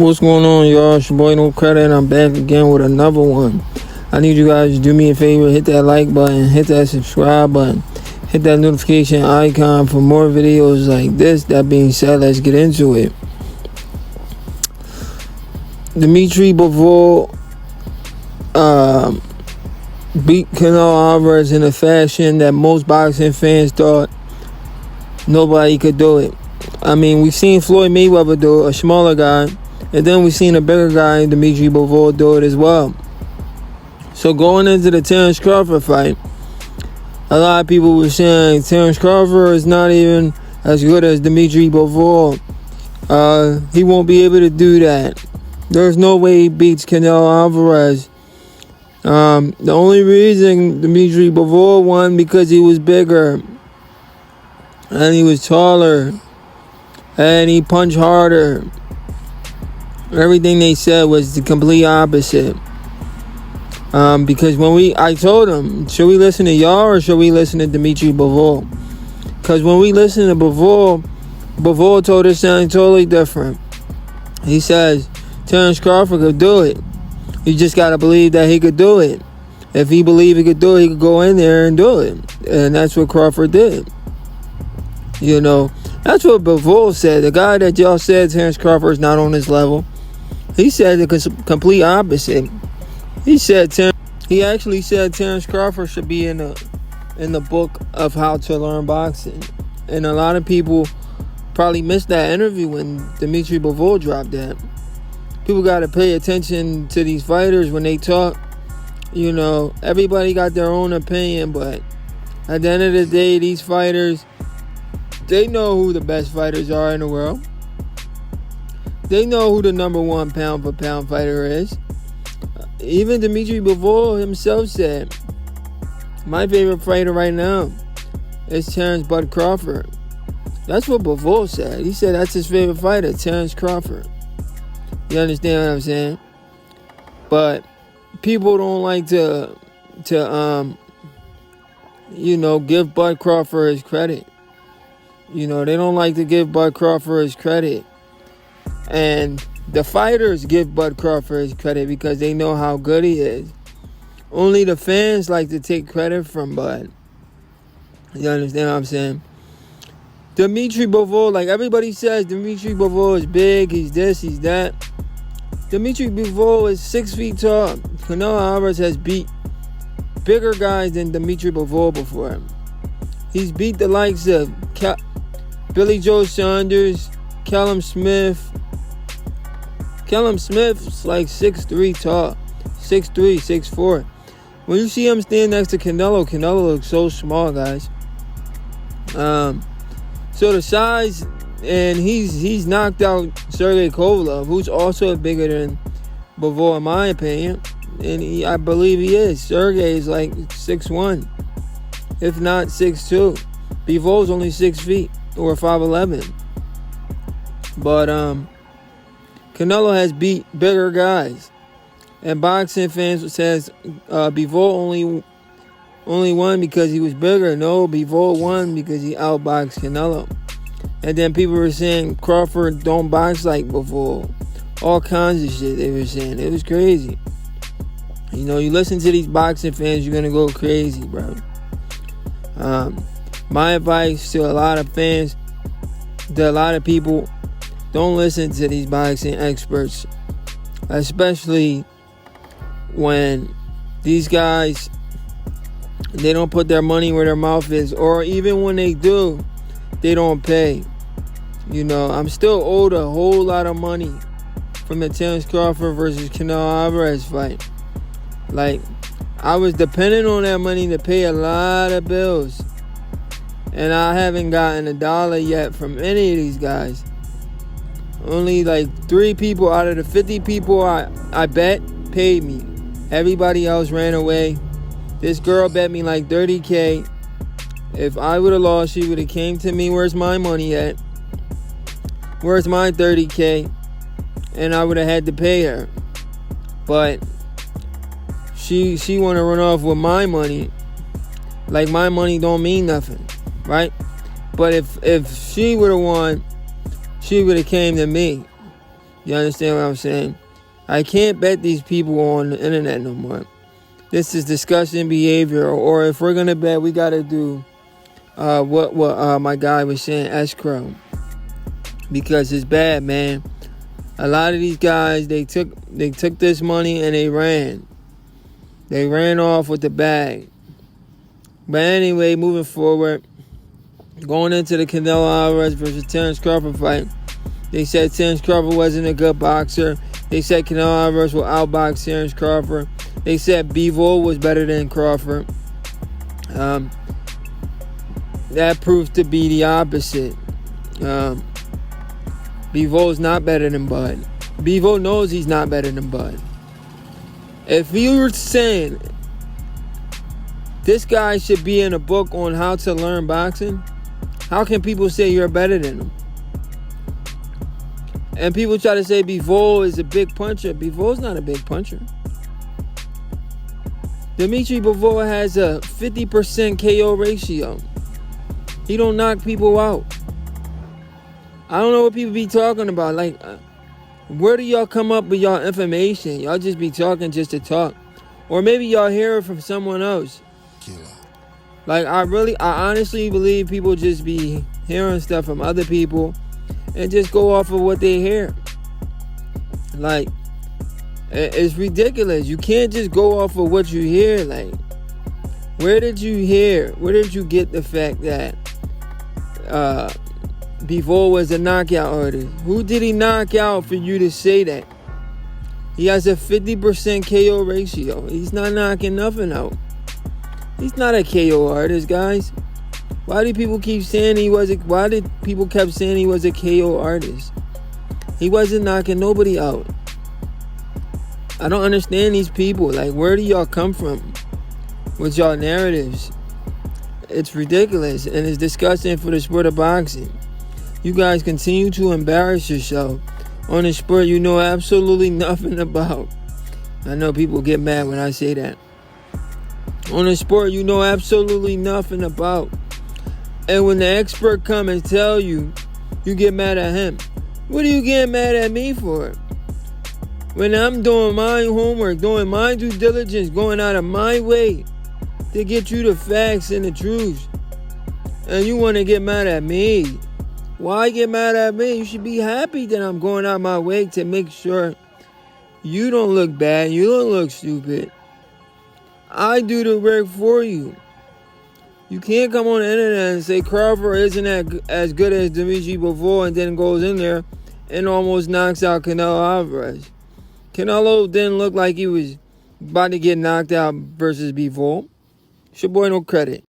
What's going on, y'all? It's your boy No Credit, and I'm back again with another one. I need you guys to do me a favor, hit that like button, hit that subscribe button, hit that notification icon for more videos like this. That being said, let's get into it. Dimitri Bivol beat Canelo Alvarez in a fashion that most boxing fans thought nobody could do it. I mean, we've seen Floyd Mayweather do it, a smaller guy, and then we've seen a bigger guy, Dimitri Bivol, do it as well. So going into the Terence Crawford fight, a lot of people were saying Terence Crawford is not even as good as Dimitri Bivol. He won't be able to do that. There's no way he beats Canelo Alvarez. The only reason Dimitri Bivol won because he was bigger and he was taller and he punched harder. Everything they said was the complete opposite. Because I told him, should we listen to y'all or should we listen to Dimitri Bivol? Because when we listen to Bivol told us something totally different. He says Terence Crawford could do it. You just got to believe that he could do it. If he believed he could do it, he could go in there and do it. And that's what Crawford did. You know, that's what Bivol said. The guy that y'all said Terence Crawford is not on his level, he said the complete opposite. He actually said Terence Crawford should be in the book of how to learn boxing. And a lot of people probably missed that interview when Dimitri Bivol dropped that. People got to pay attention to these fighters when they talk. You know, everybody got their own opinion, but at the end of the day, these fighters, they know who the best fighters are in the world. They know who the number one pound-for-pound fighter is. Even Dimitri Bivol himself said, my favorite fighter right now is Terence Bud Crawford. That's what Bivol said. He said that's his favorite fighter, Terence Crawford. You understand what I'm saying? But people don't like to give Bud Crawford his credit. You know, they don't like to give Bud Crawford his credit. And the fighters give Bud Crawford his credit because they know how good he is. Only the fans like to take credit from Bud. You understand what I'm saying? Dimitri Bivol, like everybody says, Dimitri Bivol is big, he's this, he's that. Dimitri Bivol is 6 feet tall. Canelo Alvarez has beat bigger guys than Dimitri Bivol before him. He's beat the likes of Billy Joe Saunders, Callum Smith. Callum Smith's like 6'3" tall. 6'3", 6'4". When you see him stand next to Canelo looks so small, guys. So the size, and he's knocked out Sergey Kovalev, who's also bigger than Bivol in my opinion. And I believe he is. Sergey is like 6'1", if not 6'2". Bivol's only 6 feet or 5'11". But Canelo has beat bigger guys. And boxing fans says Bivol only won because he was bigger. No, Bivol won because he outboxed Canelo. And then people were saying Crawford don't box like Bivol. All kinds of shit they were saying. It was crazy. You know, you listen to these boxing fans, you're going to go crazy, bro. My advice to a lot of fans, to a lot of people, don't listen to these boxing experts. Especially when these guys, they don't put their money where their mouth is. Or even when they do, they don't pay. You know, I'm still owed a whole lot of money from the Terence Crawford versus Canelo Alvarez fight. Like, I was dependent on that money to pay a lot of bills. And I haven't gotten $1 yet from any of these guys. Only like 3 people out of the 50 people I bet paid me. Everybody else ran away. This girl bet me like $30K. If I would have lost, she would have came to me, where's my money at? Where's my $30K? And I would have had to pay her. But she want to run off with my money. Like my money don't mean nothing, right? But if she would have won, she would have came to me. You understand what I'm saying? I can't bet these people on the internet no more. This is disgusting behavior. Or if we're gonna bet, we gotta do what my guy was saying, escrow, because it's bad, man. A lot of these guys, they took this money and they ran. They ran off with the bag. But anyway, moving forward, going into the Canelo Alvarez versus Terence Crawford fight, they said Terence Crawford wasn't a good boxer. They said Canelo Alvarez will outbox Terence Crawford. They said Bivol was better than Crawford. That proved to be the opposite. Bivol's not better than Bud. Bivol knows he's not better than Bud. If you were saying this guy should be in a book on how to learn boxing, how can people say you're better than him? And people try to say Bivol is a big puncher. Bivol's not a big puncher. Dimitri Bivol has a 50% KO ratio. He don't knock people out. I don't know what people be talking about. Like, where do y'all come up with y'all information? Y'all just be talking just to talk. Or maybe y'all hear it from someone else. Like, I honestly believe people just be hearing stuff from other people and just go off of what they hear. Like, it's ridiculous. You can't just go off of what you hear. Like, where did you get the fact that Bivol was a knockout artist? Who did he knock out for you to say that? He has a 50% KO ratio. He's not knocking nothing out. He's not a KO artist, guys. Why did people keep saying why did people kept saying he was a KO artist? He wasn't knocking nobody out. I don't understand these people. Like, where do y'all come from with y'all narratives? It's ridiculous and it's disgusting for the sport of boxing. You guys continue to embarrass yourself on a sport you know absolutely nothing about. I know people get mad when I say that. On a sport you know absolutely nothing about. And when the expert come and tell you, you get mad at him. What are you getting mad at me for? When I'm doing my homework, doing my due diligence, going out of my way to get you the facts and the truth, and you want to get mad at me? Why get mad at me? You should be happy that I'm going out my way to make sure you don't look bad, you don't look stupid. I do the work for you. You can't come on the internet and say Crawford isn't as good as Dimitri Bivol and then goes in there and almost knocks out Canelo Alvarez. Canelo didn't look like he was about to get knocked out versus Bivol. It's your boy No Credit.